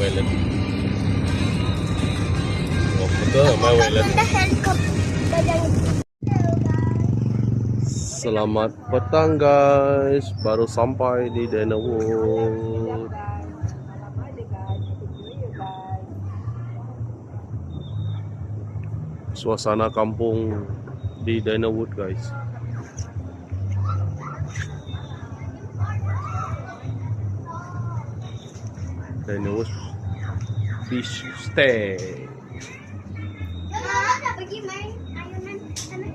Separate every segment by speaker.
Speaker 1: wallet. Oh, betul my wallet. Selamat petang guys, baru sampai di Danawood. Suasana kampung di Danawood guys. Danawood Beach Stay.
Speaker 2: Pergi main ayunan sana.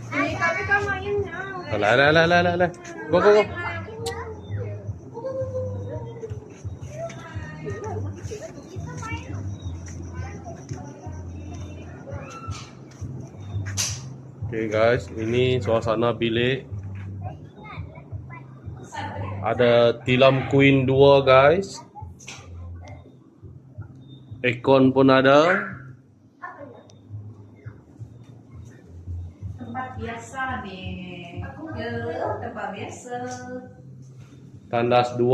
Speaker 2: Ini kami kan main now.
Speaker 1: Lah. Go. Oke guys, ini suasana bilik. Ada tilam queen 2 guys. Aircon pun ada.
Speaker 3: Tempat biasa nih, aku ke tempat biasa.
Speaker 1: Tandas 2.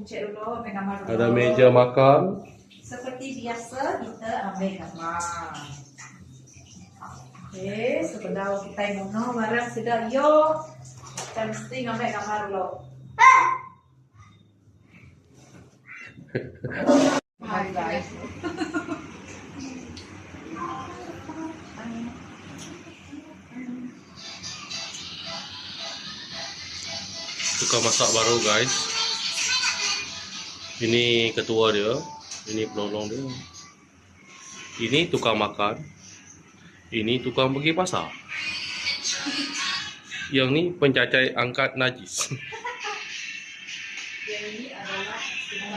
Speaker 3: Cek dulu, ambil gambar dulu.
Speaker 1: Ada meja makan.
Speaker 3: Seperti biasa kita ambil gambar. Oke, sebentar kita ngono barang sudah yuk. Kita mesti ambil gambar dulu. Hai guys.
Speaker 1: Tukang masak baru guys. Ini ketua dia. Ini penolong dia. Ini tukang makan. Ini tukang pergi pasar. Yang ni pencacai angkat najis.
Speaker 3: Yang ini adalah tukang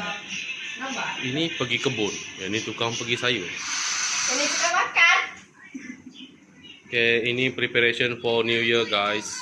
Speaker 3: gambar.
Speaker 1: Ini pergi kebun. Yang ni tukang pergi sayur.
Speaker 3: Ini tukang makan.
Speaker 1: Okay, ini preparation for New Year guys.